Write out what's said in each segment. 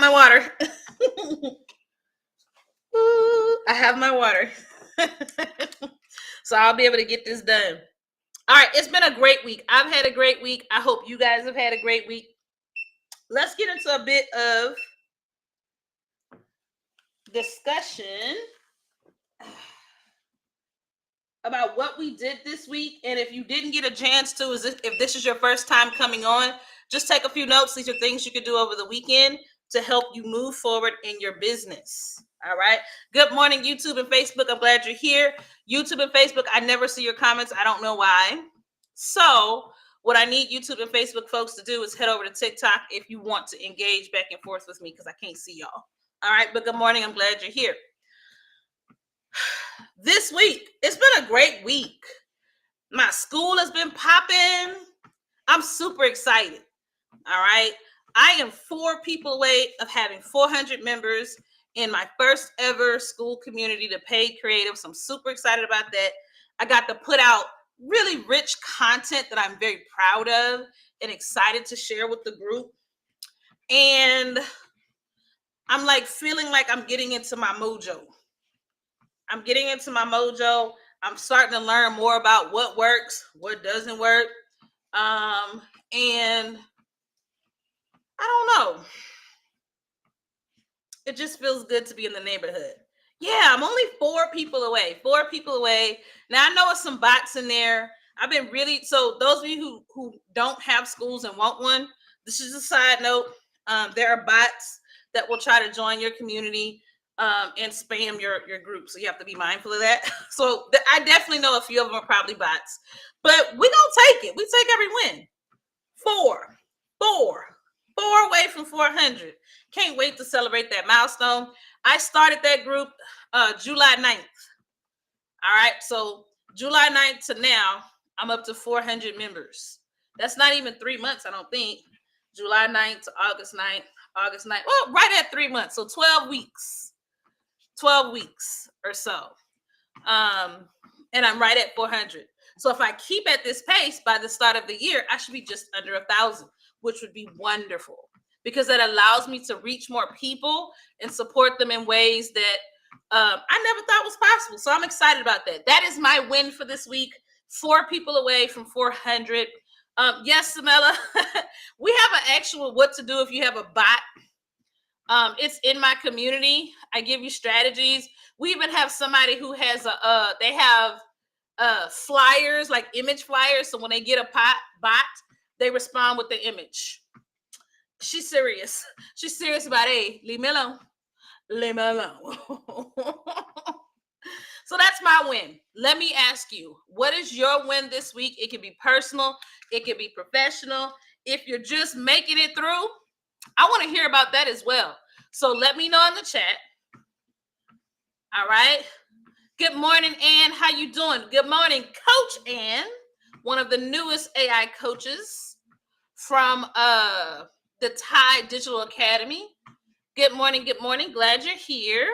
my water. I have my water. So I'll be able to get this done. All right, it's been a great week. I've had a great week. I hope you guys have had a great week. Let's get into a bit of discussion about what we did this week. And if you didn't get a chance to, if this is your first time coming on, just take a few notes. These are things you could do over the weekend to help you move forward in your business. All right. Good morning, YouTube and Facebook. I'm glad you're here. YouTube and Facebook, I never see your comments. I don't know why. So what I need YouTube and Facebook folks to do is head over to TikTok if you want to engage back and forth with me, because I can't see y'all. All right. But good morning. I'm glad you're here. This week, it's been a great week. My school has been popping. I'm super excited. All right. I am 4 people away of having 400 members in my first ever school community to paid creative. So I'm super excited about that. I got to put out really rich content that I'm very proud of and excited to share with the group. And I'm like feeling like I'm getting into my mojo. I'm starting to learn more about what works, what doesn't work. And I don't know. It just feels good to be in the neighborhood. Yeah, I'm only 4 people away. Now, I know it's some bots in there. So those of you who don't have schools and want one, this is a side note. There are bots that will try to join your community and spam your group. So you have to be mindful of that. So I definitely know a few of them are probably bots. But we don't take it. We take every win. 4 away from 400. Can't wait to celebrate that milestone. I started that group July 9th. All right. So July 9th to now, I'm up to 400 members. That's not even 3 months, I don't think. July 9th to August 9th. Well, right at 3 months. So 12 weeks. 12 weeks or so. And I'm right at 400. So if I keep at this pace by the start of the year, I should be just under 1,000, which would be wonderful, because that allows me to reach more people and support them in ways that I never thought was possible. So I'm excited about that. That is my win for this week. 4 people away from 400. Yes, Samela, we have an actual what to do if you have a bot. It's in my community. I give you strategies. We even have somebody who has they have flyers, like image flyers. So when they get a bot, they respond with the image. She's serious. She's serious about it. Leave me alone. So that's my win. Let me ask you, what is your win this week? It can be personal. It can be professional. If you're just making it through, I want to hear about that as well. So let me know in the chat. All right. Good morning, Ann. How you doing? Good morning, Coach Ann, one of the newest AI coaches from the Thai Digital Academy. Good morning. Glad you're here.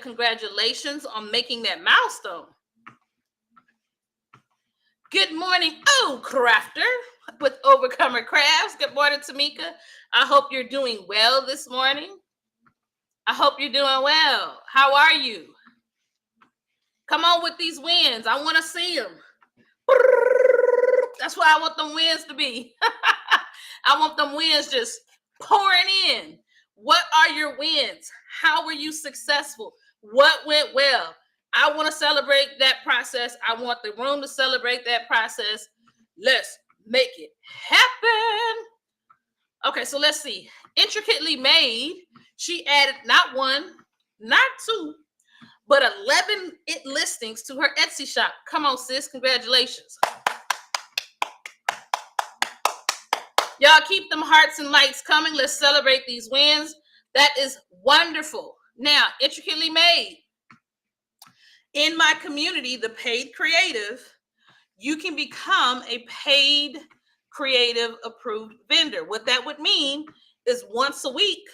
Congratulations on making that milestone. Good morning, Crafter with Overcomer Crafts. Good morning, Tamika. I hope you're doing well this morning. I hope you're doing well. How are you? Come on with these wins. I want to see them. That's what I want them wins to be. I want them wins just pouring in. What are your wins? How were you successful? What went well? I want to celebrate that process. I want the room to celebrate that process. Let's make it happen. Okay, so let's see. Intricately Made. She added not 1, not 2, but 11 listings to her Etsy shop. Come on, sis. Congratulations. Y'all keep them hearts and lights coming. Let's celebrate these wins. That is wonderful. Now, Intricately Made. In my community, the Paid Creative, you can become a paid creative approved vendor. What that would mean is once a week,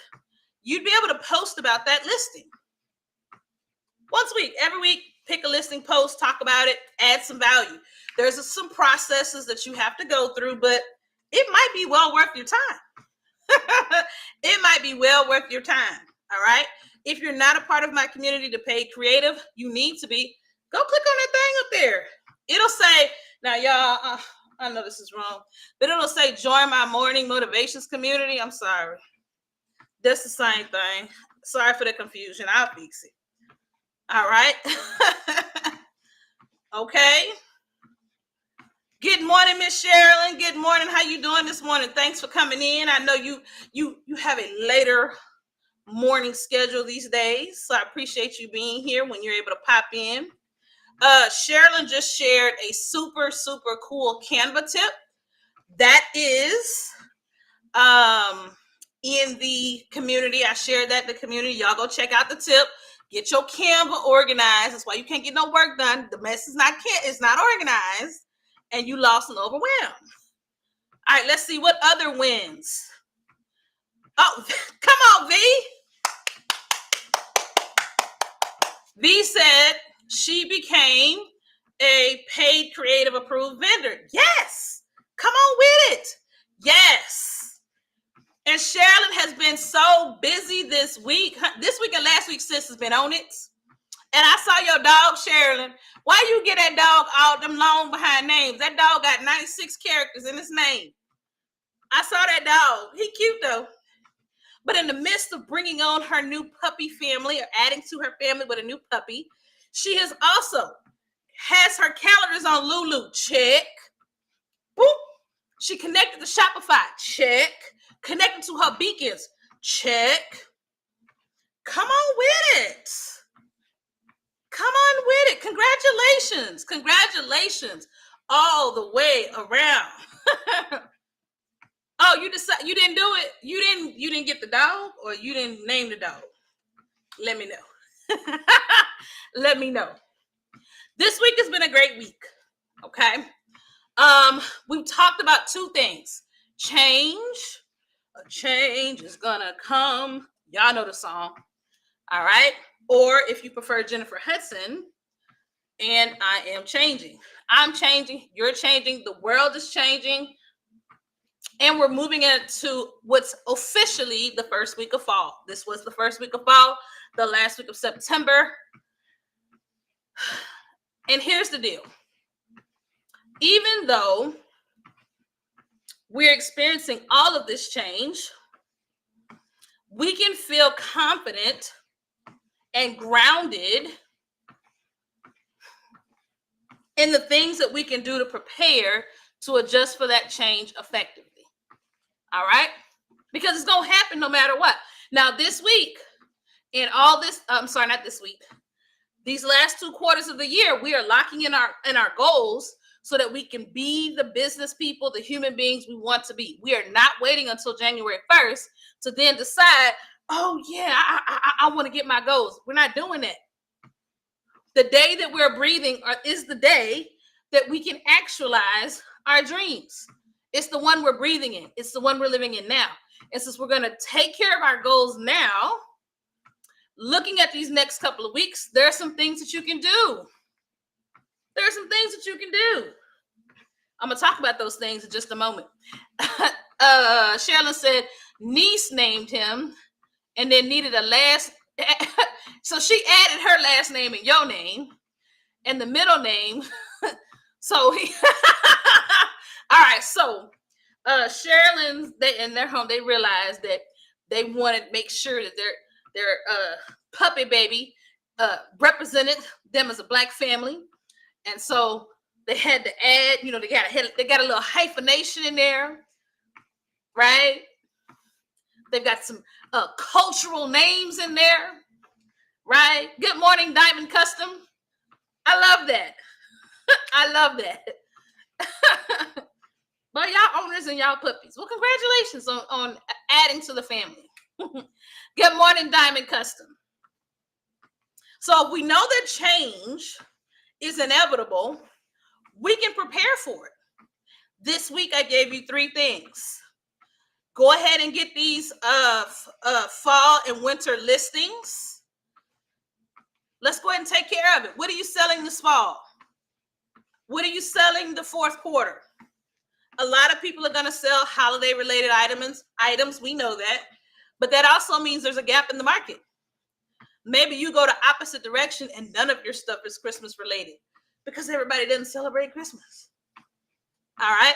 you'd be able to post about that listing. Once a week, every week, pick a listing post, talk about it, add some value. There's some processes that you have to go through, but it might be well worth your time. It might be well worth your time. All right. If you're not a part of my community, the paid creative, you need to be. Go click on that thing up there. It'll say, now, y'all, I know this is wrong, but it'll say join my morning motivations community. I'm sorry. That's the same thing. Sorry for the confusion. I'll fix it. All right. Okay. Good morning, Miss Sherilyn. Good morning. How you doing this morning? Thanks for coming in. I know you have a later morning schedule these days, so I appreciate you being here when you're able to pop in. Sherilyn just shared a super cool Canva tip that is in the community. I shared that in the community. Y'all go check out the tip. Get your Canva organized. That's why you can't get no work done. The mess is not organized, and you lost and overwhelmed. All right, let's see what other wins. Oh, come on, V. V said she became a paid creative approved vendor. Yes, come on with it. Yes. And Sherilyn has been so busy this week. This week and last week, sis has been on it. And I saw your dog, Sherilyn. Why you get that dog all them long behind names? That dog got 96 characters in his name. I saw that dog. He cute though. But in the midst of bringing on her new puppy family or adding to her family with a new puppy, she has also has her calendars on Lulu. Check. Boop. She connected to Shopify. Check. Connected to her beacons. Check. Come on with it. Come on with it. Congratulations. Congratulations all the way around. Oh, you didn't do it? You didn't get the dog, or you didn't name the dog? Let me know. Let me know. This week has been a great week. Okay. We've talked about two things. Change. A change is gonna come. Y'all know the song. All right. Or if you prefer Jennifer Hudson, and I am changing. I'm changing. You're changing. The world is changing. And we're moving into what's officially the first week of fall. This was the first week of fall, the last week of September. And here's the deal. Even though we're experiencing all of this change, we can feel confident and grounded in the things that we can do to prepare to adjust for that change effectively. All right? Because it's going to happen no matter what. Now, this week, in all this, I'm sorry, not this week. These last 2 quarters of the year, we are locking in our goals so that we can be the business people, the human beings we want to be. We are not waiting until January 1st to then decide, oh, yeah, I want to get my goals. We're not doing that. The day that we're breathing is the day that we can actualize our dreams. It's the one we're breathing in. It's the one we're living in now. And since we're going to take care of our goals now, looking at these next couple of weeks, there are some things that you can do. There are some things that you can do. I'm going to talk about those things in just a moment. Sherilyn said niece named him and then needed a last. So she added her last name and your name and the middle name. So he... All right, so Sherilyn's in their home, they realized that they wanted to make sure that their puppy baby represented them as a Black family, and so they had to add. They got a little hyphenation in there, right? They've got some cultural names in there, right? Good morning, Diamond Custom. I love that. I love that. But y'all owners and y'all puppies. Well, congratulations on adding to the family. Good morning, Diamond Custom. So if we know that change is inevitable, we can prepare for it. This week, I gave you 3 things. Go ahead and get these fall and winter listings. Let's go ahead and take care of it. What are you selling this fall? What are you selling the 4th quarter? A lot of people are going to sell holiday related items. We know that. But that also means there's a gap in the market. Maybe you go the opposite direction and none of your stuff is Christmas related because everybody doesn't celebrate Christmas. All right.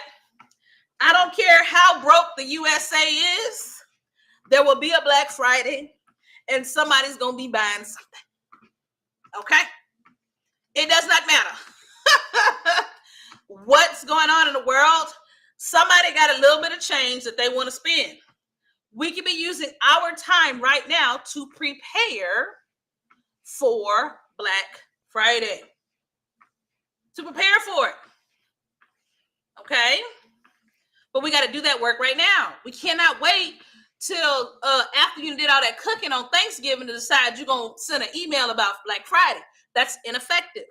I don't care how broke the USA is. There will be a Black Friday and somebody's going to be buying something. Okay. It does not matter what's going on in the world. Somebody got a little bit of change that they want to spend. We could be using our time right now to prepare for Black Friday. To prepare for it. Okay? But we got to do that work right now. We cannot wait till after you did all that cooking on Thanksgiving to decide you're going to send an email about Black Friday. That's ineffective.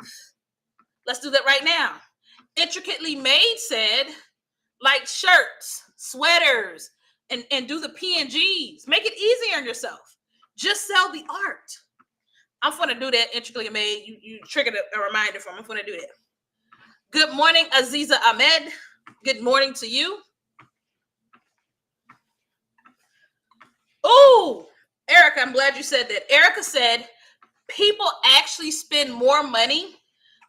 Let's do that right now. Intricately Made said, like shirts, sweaters, and do the PNGs. Make it easy on yourself. Just sell the art. I'm going to do that. Intricately Made. You triggered a reminder from me. I'm going to do that. Good morning, Aziza Ahmed. Good morning to you. Oh, Erica, I'm glad you said that. Erica said, people actually spend more money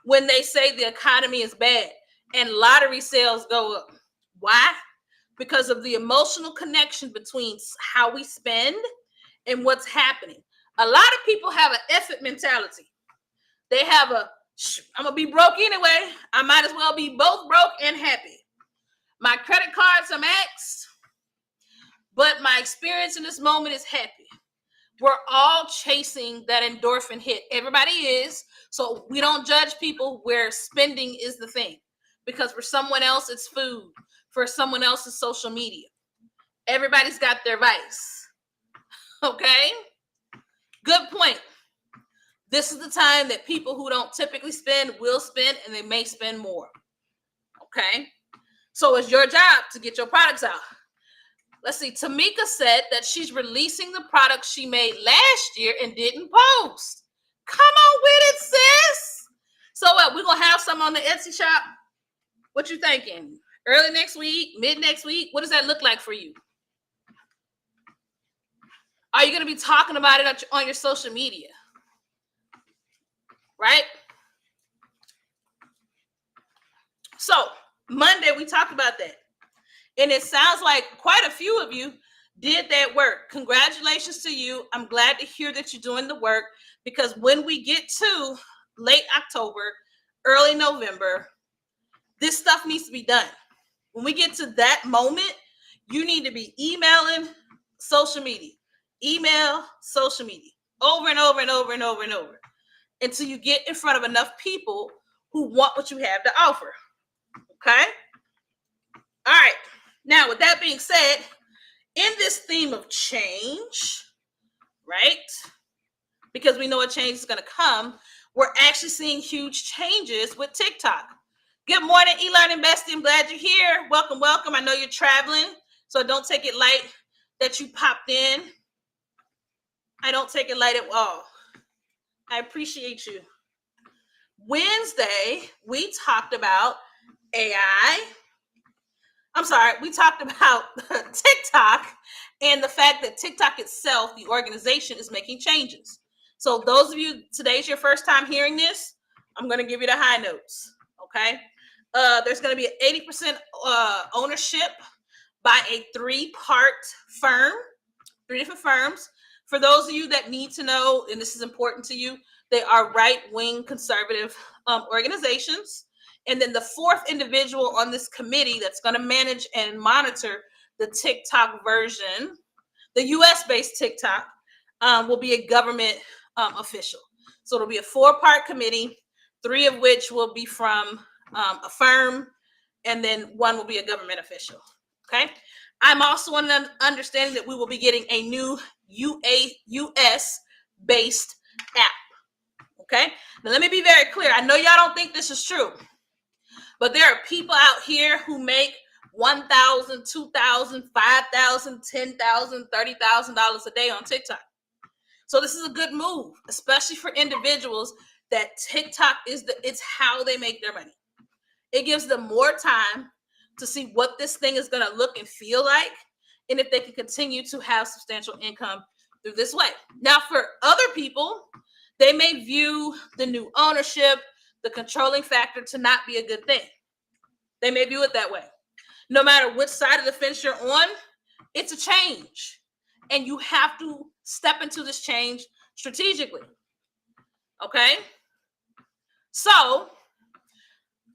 when they say the economy is bad and lottery sales go up. Why? Because of the emotional connection between how we spend and what's happening. A lot of people have an effort mentality. They have I'm going to be broke anyway. I might as well be both broke and happy. My credit cards are maxed, but my experience in this moment is happy. We're all chasing that endorphin hit. Everybody is. So we don't judge people where spending is the thing. Because for someone else, it's food. For someone else, it's social media. Everybody's got their vice. Okay? Good point. This is the time that people who don't typically spend will spend, and they may spend more. Okay? So it's your job to get your products out. Let's see. Tamika said that she's releasing the products she made last year and didn't post. Come on with it, sis. So what? We're going to have some on the Etsy shop? What you thinking? Early next week? Mid next week? What does that look like for you? Are you going to be talking about it on your social media? Right? So Monday, we talked about that. And it sounds like quite a few of you did that work. Congratulations to you. I'm glad to hear that you're doing the work, because when we get to late October, early November, this stuff needs to be done. When we get to that moment, you need to be emailing social media, email social media over and over and over and over and over until you get in front of enough people who want what you have to offer. Okay? All right. Now, with that being said, in this theme of change, right? Because we know a change is going to come, we're actually seeing huge changes with TikTok. Good morning, eLearning Bestie. I'm glad you're here. Welcome, welcome. I know you're traveling, so don't take it light that you popped in. I don't take it light at all. I appreciate you. Wednesday, we talked about AI. I'm sorry, we talked about TikTok and the fact that TikTok itself, the organization, is making changes. So those of you, today's your first time hearing this, I'm going to give you the high notes, okay? There's going to be an 80% ownership by a three-part firm, 3 different firms. For those of you that need to know, and this is important to you, they are right-wing conservative organizations. And then the 4th individual on this committee that's going to manage and monitor the TikTok version, the US-based TikTok, will be a government official. So it'll be a 4-part committee, 3 of which will be from a firm, and then 1 will be a government official. Okay. I'm also understanding that we will be getting a new US-based app. Okay. Now let me be very clear. I know y'all don't think this is true, but there are people out here who make $1,000, $2,000, $5,000, $10,000, $30,000 a day on TikTok. So this is a good move, especially for individuals that TikTok it's how they make their money. It gives them more time to see what this thing is going to look and feel like, and if they can continue to have substantial income through this way. Now, for other people, they may view the new ownership, the controlling factor, to not be a good thing. They may view it that way. No matter which side of the fence you're on, it's a change. And you have to step into this change strategically. Okay? So,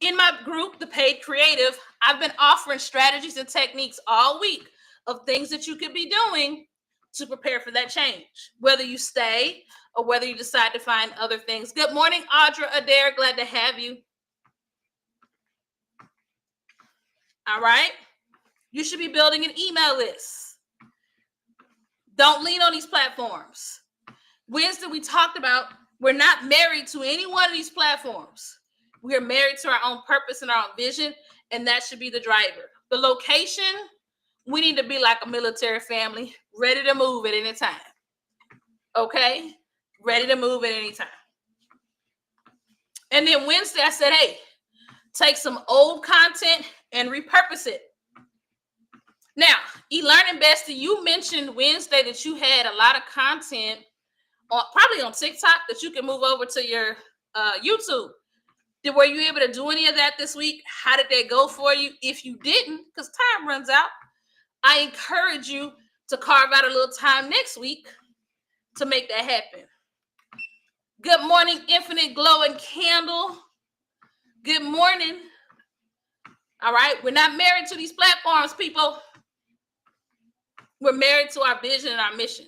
in my group, The Paid Creative, I've been offering strategies and techniques all week of things that you could be doing to prepare for that change, whether you stay or whether you decide to find other things. Good morning, Audra Adair. Glad to have you. All right. You should be building an email list. Don't lean on these platforms. Wednesday, we talked about we're not married to any one of these platforms. We are married to our own purpose and our own vision, and that should be the driver. The location, we need to be like a military family, ready to move at any time. Okay? Ready to move at any time. And then Wednesday, I said, hey, take some old content and repurpose it. Now, eLearning Bestie, you mentioned Wednesday that you had a lot of content, probably on TikTok, that you can move over to your YouTube. Were you able to do any of that this week? How did that go for you? If you didn't, because time runs out, I encourage you to carve out a little time next week to make that happen. Good morning, Infinite Glowing Candle. Good morning. All right, we're not married to these platforms, people. We're married to our vision and our mission.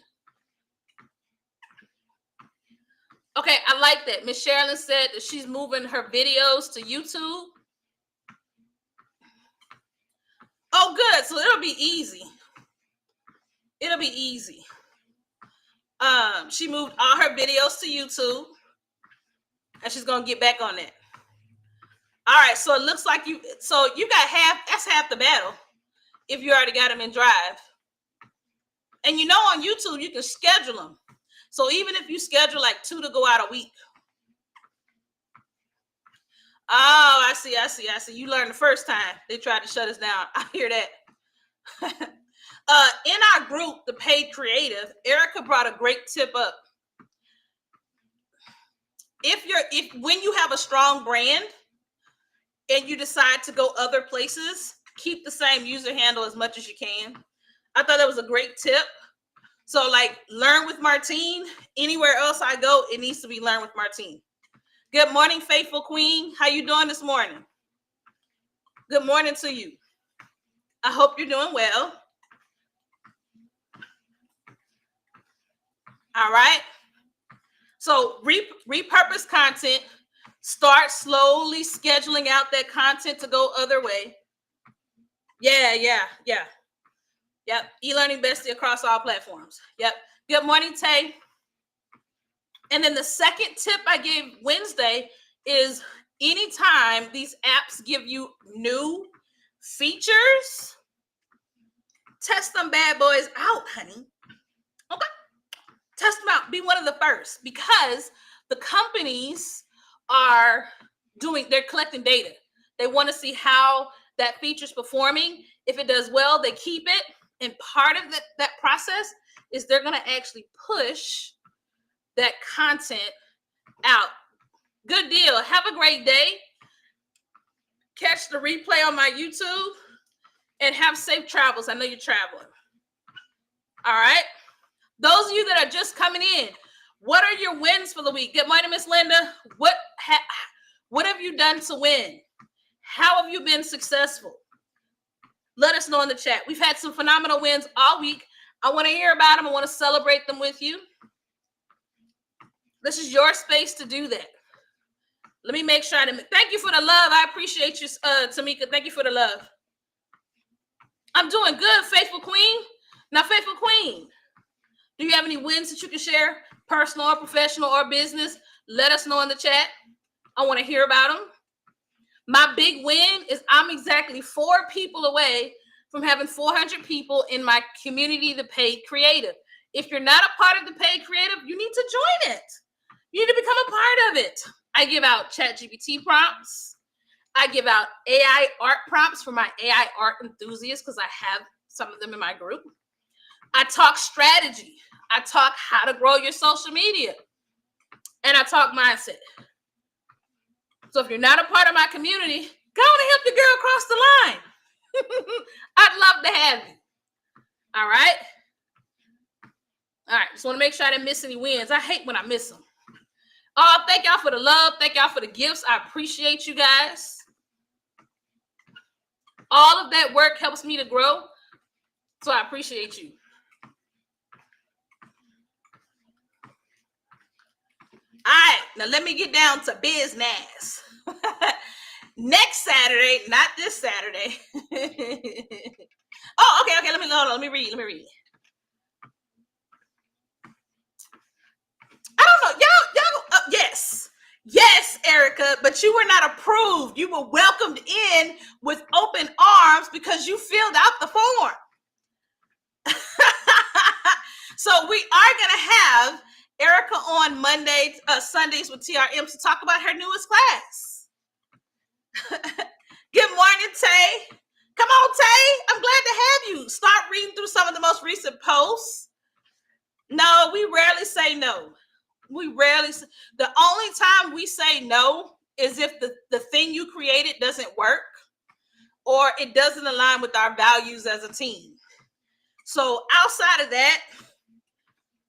Okay, I like that. Miss Sherilyn said that she's moving her videos to YouTube. Oh, good. So it'll be easy. It'll be easy. She moved all her videos to YouTube, and she's gonna get back on that. All right. So it looks like you got half. That's half the battle. If you already got them in Drive, and on YouTube you can schedule them. So even if you schedule like 2 to go out a week. Oh, I see. You learned the first time they tried to shut us down. I hear that. In our group, The Paid Creative, Erica brought a great tip up. When you have a strong brand and you decide to go other places, keep the same user handle as much as you can. I thought that was a great tip. So like Learn with Martine, anywhere else I go, it needs to be Learn with Martine. Good morning, Faithful Queen. How you doing this morning? Good morning to you. I hope you're doing well. All right. So repurpose content. Start slowly scheduling out that content to go other way. Yeah. Yep. eLearning Bestie across all platforms. Yep. Good morning, Tay. And then the second tip I gave Wednesday is anytime these apps give you new features, test them bad boys out, honey. Okay. Test them out. Be one of the first, because the companies they're collecting data. They want to see how that feature's performing. If it does well, they keep it. And part of that process is they're going to actually push that content out. Good deal. Have a great day. Catch the replay on my YouTube and have safe travels. I know you're traveling. All right. Those of you that are just coming in, what are your wins for the week? Good morning, Miss Linda. What have you done to win? How have you been successful? Let us know in the chat. We've had some phenomenal wins all week. I want to hear about them. I want to celebrate them with you. This is your space to do that. Let me make sure. Thank you for the love. I appreciate you, Tamika. Thank you for the love. I'm doing good, Faithful Queen. Now, Faithful Queen, do you have any wins that you can share, personal or professional or business? Let us know in the chat. I want to hear about them. My big win is I'm exactly 4 people away from having 400 people in my community, The Paid Creative. If you're not a part of The Paid Creative, you need to join it. You need to become a part of it. I give out ChatGPT prompts. I give out AI art prompts for my AI art enthusiasts because I have some of them in my group. I talk strategy. I talk how to grow your social media. And I talk mindset. So if you're not a part of my community, go on and help the girl cross the line. I'd love to have you. All right. All right. Just want to make sure I didn't miss any wins. I hate when I miss them. Oh, thank y'all for the love. Thank y'all for the gifts. I appreciate you guys. All of that work helps me to grow. So I appreciate you. All right. Now let me get down to business. Next Saturday, not this Saturday. Oh, okay. Let me read. I don't know. Y'all, yes, Erica, but you were not approved. You were welcomed in with open arms because you filled out the form. So we are going to have Erica on Sundays with TRM to talk about her newest class. Good morning, Tay. Come on, Tay. I'm glad to have you. Start reading through some of the most recent posts. No, we rarely say no. The only time we say no is if the thing you created doesn't work or it doesn't align with our values as a team. So outside of that,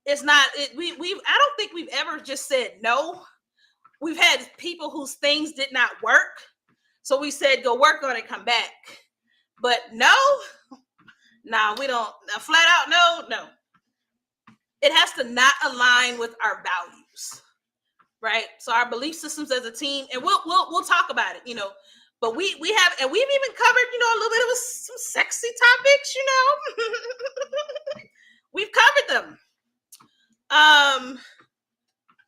it's not, I don't think we've ever just said no. We've had people whose things did not work. So we said, go work on it, come back. But no, we don't. Flat out, no. It has to not align with our values, right? So our belief systems as a team, and we'll talk about it, But we've even covered, a little bit of some sexy topics, We've covered them.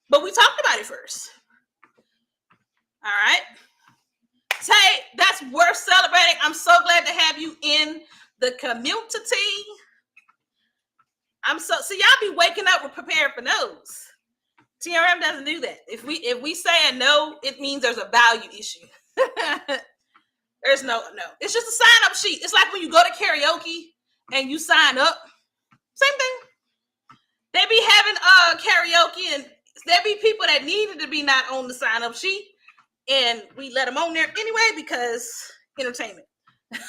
But we talked about it first. All right. Tay, that's worth celebrating. I'm so glad to have you in the community. So y'all be waking up with prepared for no's. TRM doesn't do that. If we say a no, it means there's a value issue. There's no. It's just a sign up sheet. It's like when you go to karaoke and you sign up. Same thing. They be having karaoke, and there be people that needed to be not on the sign up sheet, and we let them on there anyway because entertainment. So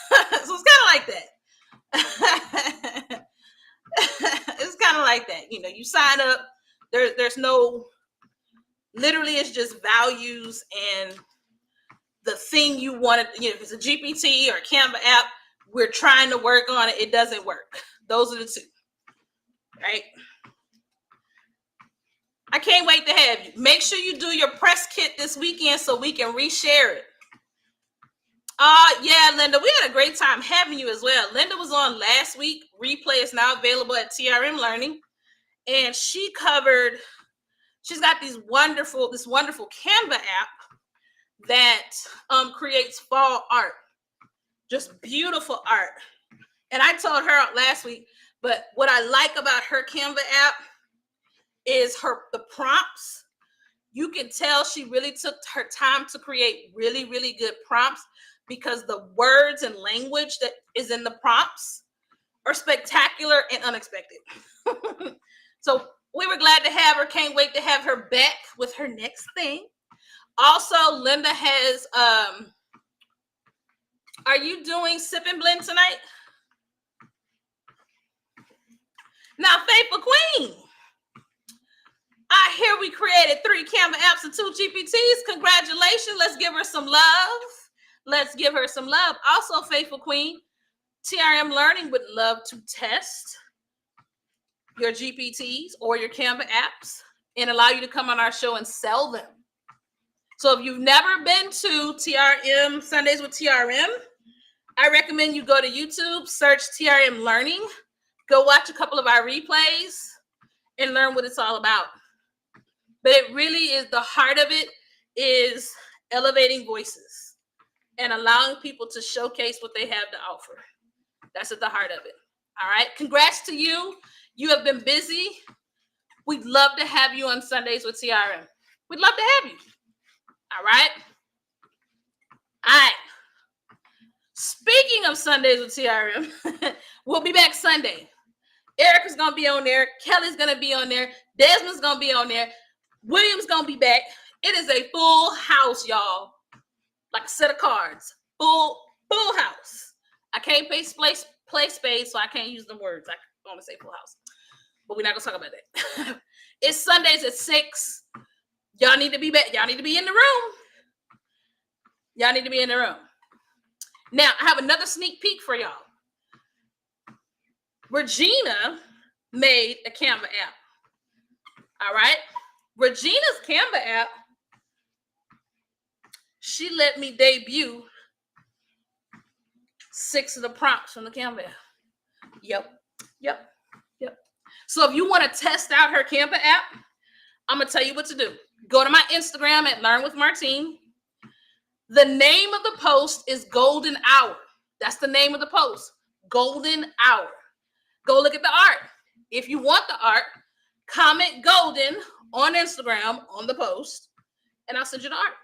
it's kind of like that. It's kind of like that. You sign up. There's no. Literally, it's just values and the thing you wanted. If it's a GPT or a Canva app, we're trying to work on it. It doesn't work. Those are the two. Right? I can't wait to have you. Make sure you do your press kit this weekend so we can reshare it. Yeah, Linda, we had a great time having you as well. Linda was on last week. Replay is now available at TRM Learning. And she's got this wonderful Canva app that creates fall art. Just beautiful art. And I told her last week, but what I like about her Canva app is the prompts. You can tell she really took her time to create really, really good prompts because the words and language that is in the prompts are spectacular and unexpected. So we were glad to have her. Can't wait to have her back with her next thing. Also, Linda has, are you doing Sip and Blend tonight? Now, Faithful Queen, I hear we created 3 Canva apps and 2 GPTs. Congratulations. Let's give her some love. Also, Faithful Queen, TRM Learning would love to test your GPTs or your Canva apps and allow you to come on our show and sell them. So if you've never been to TRM Sundays with TRM, I recommend you go to YouTube, search TRM Learning, go watch a couple of our replays and learn what it's all about. But it really is, the heart of it is elevating voices and allowing people to showcase what they have to offer. That's at the heart of it. All right. Congrats to you. You have been busy. We'd love to have you on Sundays with TRM. We'd love to have you. All right. All right. Speaking of Sundays with TRM, we'll be back Sunday. Erica's going to be on there. Kelly's going to be on there. Desmond's going to be on there. William's going to be back. It is a full house, y'all. Like a set of cards. Full house. I can't play space, so I can't use the words. I want to say full house. But we're not going to talk about that. It's Sundays at 6. Y'all need to be back. Y'all need to be in the room. Y'all need to be in the room. Now, I have another sneak peek for y'all. Regina made a Canva app. All right? Regina's Canva app, she let me debut 6 of the prompts from the Canva app. Yep. So if you want to test out her Canva app, I'm going to tell you what to do. Go to my Instagram at Learn with Martine. The name of the post is Golden Hour. That's the name of the post. Golden Hour. Go look at the art. If you want the art, comment Golden on Instagram on the post, and I'll send you the art.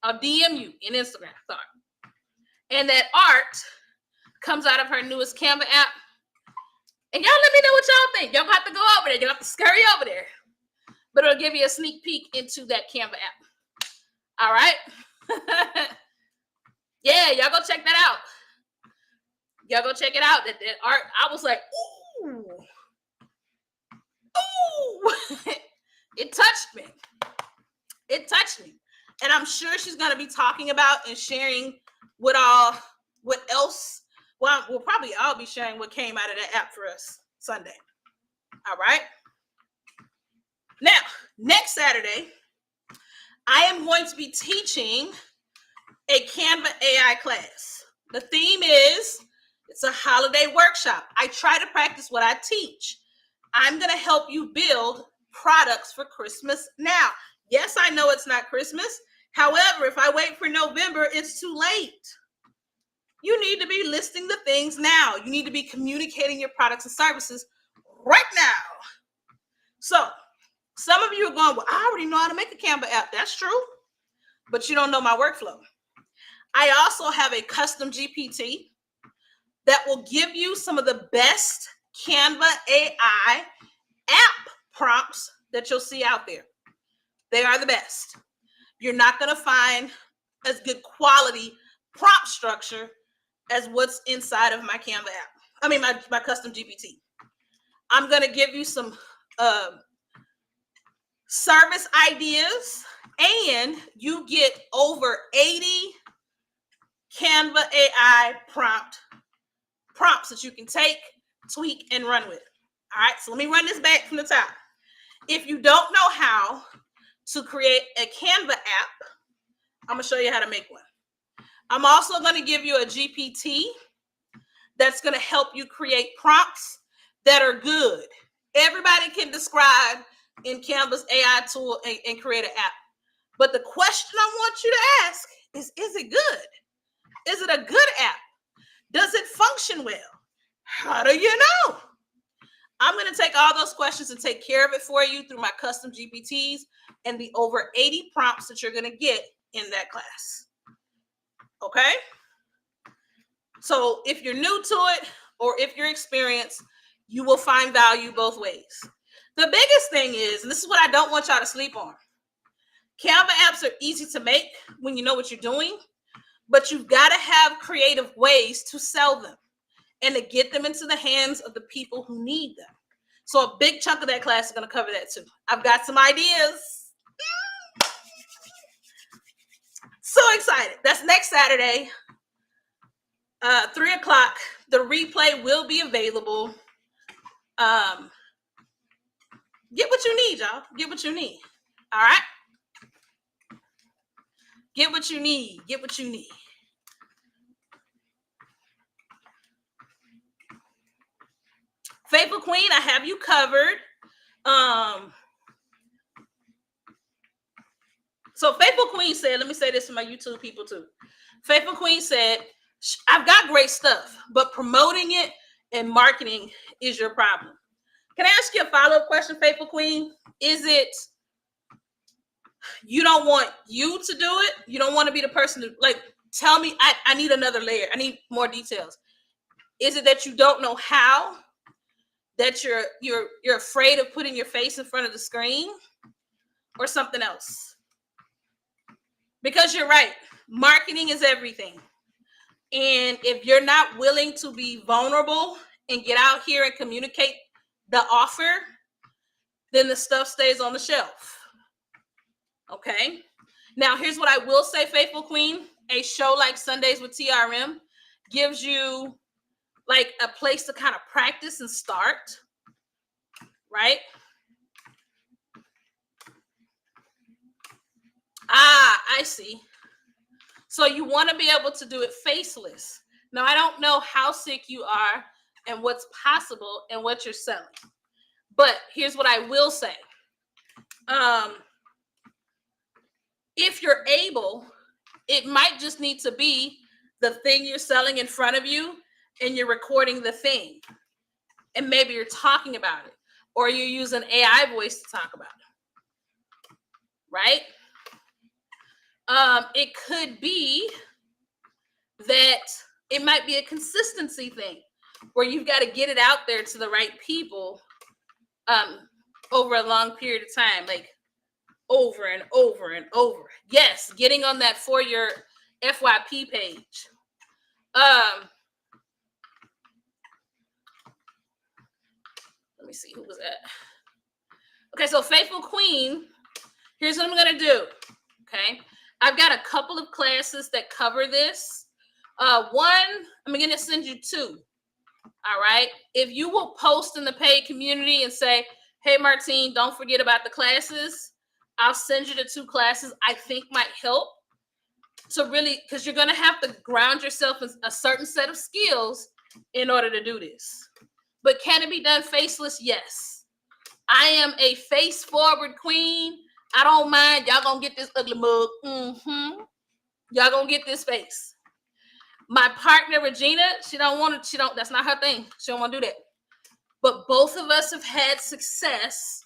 I'll DM you in Instagram the art. And that art comes out of her newest Canva app. And y'all let me know what y'all think. Y'all have to go over there. Y'all have to scurry over there. But it'll give you a sneak peek into that Canva app. All right? Yeah, y'all go check that out. Y'all go check it out. That art, I was like, ooh. It touched me. And I'm sure she's going to be talking about and sharing what else. Well, we'll probably all be sharing what came out of that app for us Sunday. All right. Now, next Saturday, I am going to be teaching a Canva AI class. The theme is, it's a holiday workshop. I try to practice what I teach. I'm going to help you build products for Christmas now. Yes, I know it's not Christmas. However, if I wait for November, it's too late. You need to be listing the things now. You need to be communicating your products and services right now. So, some of you are going, well, I already know how to make a Canva app. That's true. But you don't know my workflow. I also have a custom GPT that will give you some of the best Canva AI app prompts that you'll see out there. They are the best. You're not going to find as good quality prompt structure as what's inside of my Canva app. I mean, my custom GPT. I'm going to give you some service ideas, and you get over 80 Canva AI prompts that you can take, tweak, and run with. All right, so let me run this back from the top. If you don't know how to create a Canva app, I'm going to show you how to make one. I'm also going to give you a GPT that's going to help you create prompts that are good. Everybody can describe in Canva's AI tool and create an app. But the question I want you to ask is it good? Is it a good app? Does it function well? How do you know? I'm going to take all those questions and take care of it for you through my custom GPTs and the over 80 prompts that you're going to get in that class. Okay? So if you're new to it or if you're experienced, you will find value both ways. The biggest thing is, and this is what I don't want y'all to sleep on, Canva apps are easy to make when you know what you're doing, but you've got to have creative ways to sell them and to get them into the hands of the people who need them. So a big chunk of that class is going to cover that too. I've got some ideas. So excited. That's next Saturday, 3 o'clock. The replay will be available. Get what you need, y'all. Get what you need. All right? Get what you need. Get what you need. Faithful Queen, I have you covered. So Faithful Queen said, let me say this to my YouTube people too. Faithful Queen said, I've got great stuff, but promoting it and marketing is your problem. Can I ask you a follow-up question, Faithful Queen? Is it you don't want you to do it? You don't want to be the person to, like, Tell me, I need another layer. I need more details. Is it that you don't know how? That you're afraid of putting your face in front of the screen, or something else? Because you're right. Marketing is everything. And if you're not willing to be vulnerable and get out here and communicate the offer, then the stuff stays on the shelf. Okay. Now, here's what I will say, Faithful Queen. A show like Sundays with TRM gives you like a place to kind of practice and start, right? I see. So you want to be able to do it faceless. Now, I don't know how sick you are and what's possible and what you're selling. But here's what I will say. If you're able, it might just need to be the thing you're selling in front of you, and you're recording the thing. And maybe you're talking about it, or you're using AI voice to talk about it. Right? It could be that it might be a consistency thing where you've got to get it out there to the right people over a long period of time, like over and over and over. Yes, getting on that for your FYP page. Let me see, who was that? Okay, so Faithful Queen, here's what I'm going to do. Okay, I've got a couple of classes that cover this. One, I'm going to send you two. All right. If you will post in the paid community and say, hey, Martine, don't forget about the classes, I'll send you the two classes I think might help to really, because you're going to have to ground yourself in a certain set of skills in order to do this. But can it be done faceless? Yes. I am a face forward queen. I don't mind. Y'all going to get this ugly mug. Y'all going to get this face. My partner, Regina, that's not her thing. She don't want to do that. But both of us have had success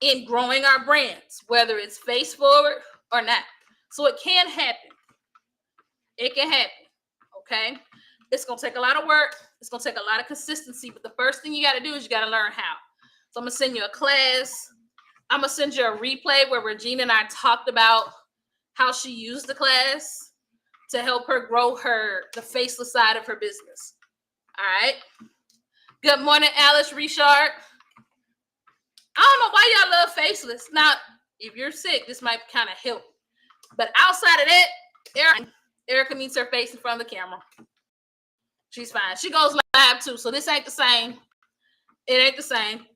in growing our brands, whether it's face forward or not. So it can happen. It can happen. Okay. It's going to take a lot of work. It's going to take a lot of consistency. But the first thing you got to do is you got to learn how. So I'm going to send you a class. I'm going to send you a replay where Regina and I talked about how she used the class to help her grow the faceless side of her business. All right. Good morning, Alice Richard. I don't know why y'all love faceless. Now, if you're sick, this might kind of help. But outside of that, Erica needs her face in front of the camera. She's fine. She goes live too, so this ain't the same. It ain't the same.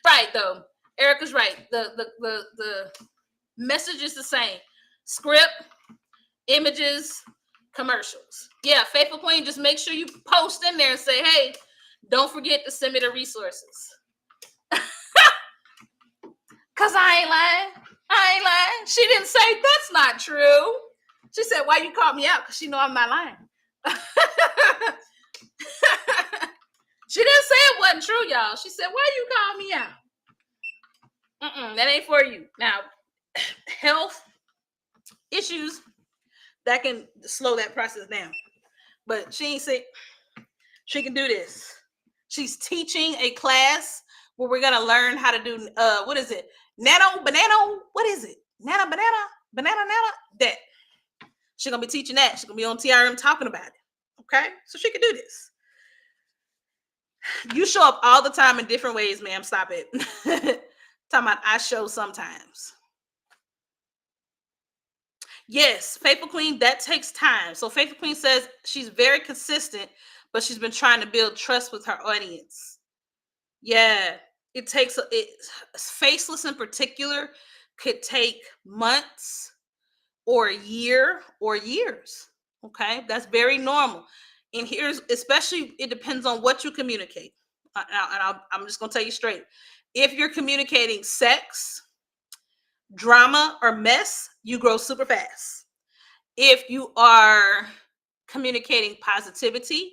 Right though. Erica's right. The message is the same. Script, images, commercials. Yeah, Faithful Queen, just make sure you post in there and say, hey, don't forget to send me the resources. Because I ain't lying. She didn't say that's not true. She said, why you call me out? Because she know I'm not lying. She didn't say it wasn't true, y'all. She said, why you call me out? That ain't for you. Now, health issues, that can slow that process down. But she ain't sick. She can do this. She's teaching a class where we're going to learn how to do, what is it? Banana, what is it? Banana, that. She's going to be teaching that. She's going to be on TRM talking about it. Okay? So she can do this. You show up all the time in different ways, ma'am. Stop it. Talking about I show sometimes. Yes, Faithful Queen, that takes time. So Faithful Queen says she's very consistent, but she's been trying to build trust with her audience. Yeah, it takes faceless in particular could take months or a year or years. Okay, that's very normal. And here's, especially, it depends on what you communicate. I'm just gonna tell you straight. If you're communicating sex, drama, or mess, you grow super fast. If you are communicating positivity,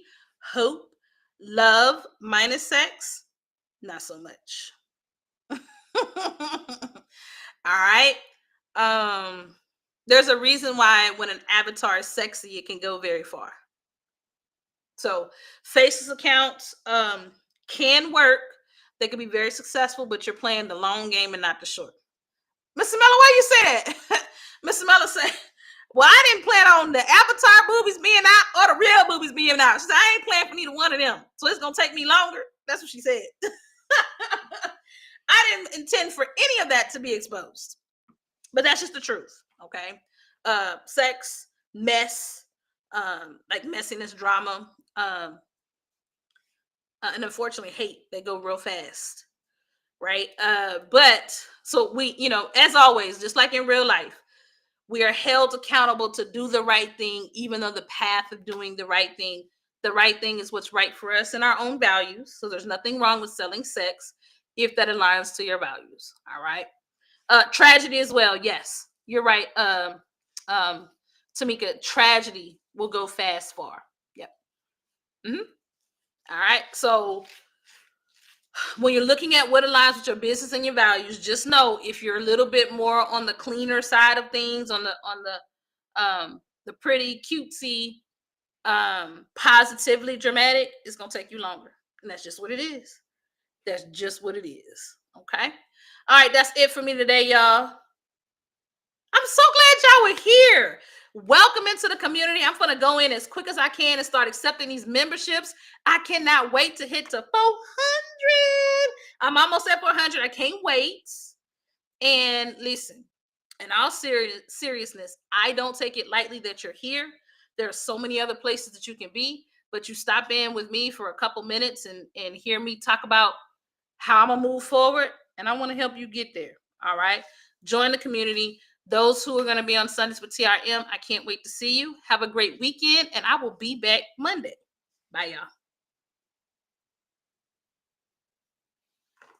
hope, love, minus sex, not so much. All right. There's a reason why when an avatar is sexy, it can go very far. So faceless accounts can work. They can be very successful, but you're playing the long game and not the short. Mr. Mello, why you say that? Mr. Mello said, well, I didn't plan on the avatar boobies being out or the real boobies being out. She said, I ain't playing for neither one of them. So it's going to take me longer. That's what she said. I didn't intend for any of that to be exposed. But that's just the truth. Okay. Sex, mess, like messiness, drama, and unfortunately hate. They go real fast. Right. But so we, as always, just like in real life, we are held accountable to do the right thing, even though the path of doing the right thing is what's right for us and our own values. So there's nothing wrong with selling sex if that aligns to your values. All right. Tragedy as well. Yes, you're right. Tamika, tragedy will go fast far. Yep. All right. So when you're looking at what aligns with your business and your values, just know if you're a little bit more on the cleaner side of things, on the pretty cutesy, positively dramatic, it's gonna take you longer, and that's just what it is. That's just what it is. Okay. All right, that's it for me today, y'all. I'm so glad y'all were here. Welcome into the community. I'm going to go in as quick as I can and start accepting these memberships. I cannot wait to hit to 400. I'm almost at 400. I can't wait. And listen, in all seriousness, I don't take it lightly that you're here. There are so many other places that you can be, but you stop in with me for a couple minutes and hear me talk about how I'm going to move forward. And I want to help you get there. All right. Join the community. Those who are going to be on Sundays with TRM, I can't wait to see you. Have a great weekend, and I will be back Monday. Bye, y'all.